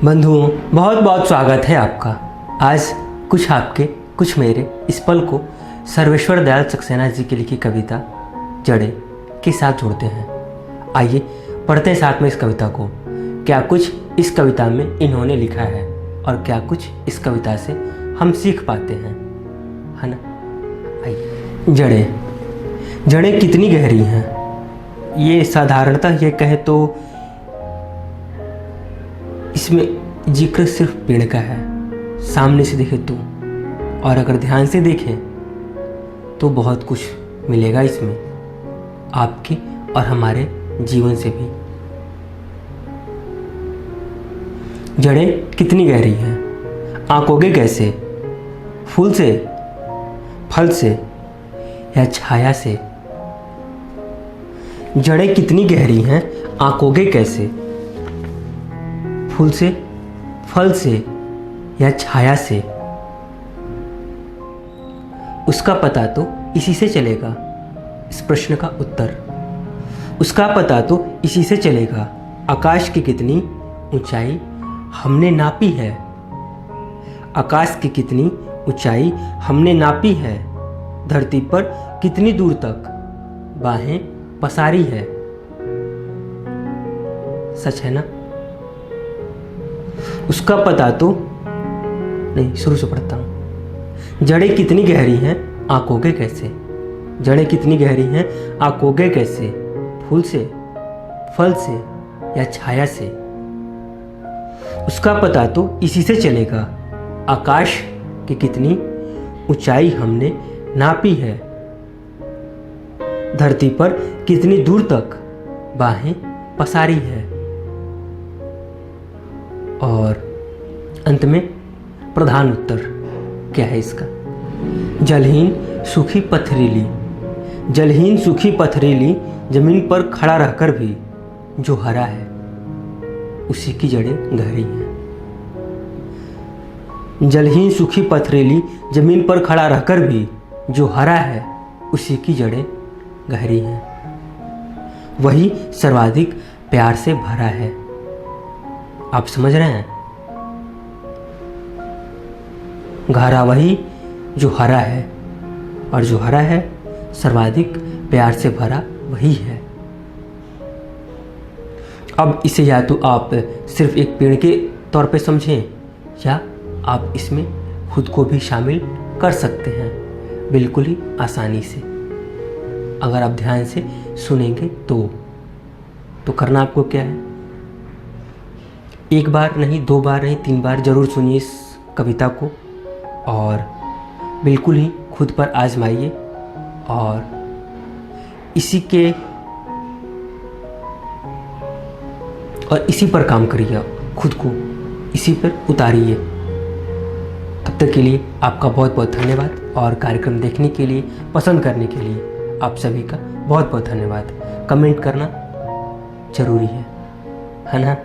बंधुओं, बहुत बहुत स्वागत है आपका। आज कुछ आपके कुछ मेरे इस पल को सर्वेश्वर दयाल सक्सेना जी की लिखी कविता जड़े के साथ जोड़ते हैं। आइए पढ़ते हैं साथ में इस कविता को। क्या कुछ इस कविता में इन्होंने लिखा है और क्या कुछ इस कविता से हम सीख पाते हैं, है ना। आइए। जड़ें कितनी गहरी हैं। ये साधारणतः ये कहे तो इसमें जिक्र सिर्फ पेड़ का है, सामने से देखे तो, और अगर ध्यान से देखें तो बहुत कुछ मिलेगा इसमें आपके और हमारे जीवन से भी। जड़ें कितनी गहरी हैं, आंकोगे कैसे, फूल से, फल से या छाया से। जड़ें कितनी गहरी हैं, आंकोगे कैसे, फूल से, फल से या छाया से। उसका पता तो इसी से चलेगा। इस प्रश्न का उत्तर उसका पता तो इसी से चलेगा। आकाश की कितनी ऊंचाई हमने नापी है, आकाश की कितनी ऊंचाई हमने नापी है। धरती पर कितनी दूर तक बाहें पसारी है। सच है ना। उसका पता तो नहीं, शुरू से पढ़ता हूं। जड़ें कितनी गहरी हैं, आंकोगे कैसे। जड़ें कितनी गहरी हैं, आंकोगे कैसे, फूल से, फल से या छाया से। उसका पता तो इसी से चलेगा। आकाश की कितनी ऊंचाई हमने नापी है। धरती पर कितनी दूर तक बाहें पसारी है। और अंत में प्रधान उत्तर क्या है इसका। जलहीन सूखी पथरीली, जलहीन सूखी पथरीली जमीन पर खड़ा रहकर भी जो हरा है उसी की जड़ें गहरी हैं। जलहीन सूखी पथरीली जमीन पर खड़ा रहकर भी जो हरा है उसी की जड़ें गहरी हैं। वही सर्वाधिक प्यार से भरा है। आप समझ रहे हैं। गहरा वही जो हरा है, और जो हरा है सर्वाधिक प्यार से भरा वही है। अब इसे या तो आप सिर्फ एक पेड़ के तौर पे समझें या आप इसमें खुद को भी शामिल कर सकते हैं बिल्कुल ही आसानी से। अगर आप ध्यान से सुनेंगे तो करना आपको क्या है, एक बार नहीं, दो बार नहीं, 3 बार ज़रूर सुनिए इस कविता को और बिल्कुल ही खुद पर आजमाइए और इसी पर काम करिए। खुद को इसी पर उतारिए। तब तक के लिए आपका बहुत बहुत धन्यवाद और कार्यक्रम देखने के लिए, पसंद करने के लिए आप सभी का बहुत बहुत धन्यवाद। कमेंट करना ज़रूरी है ना।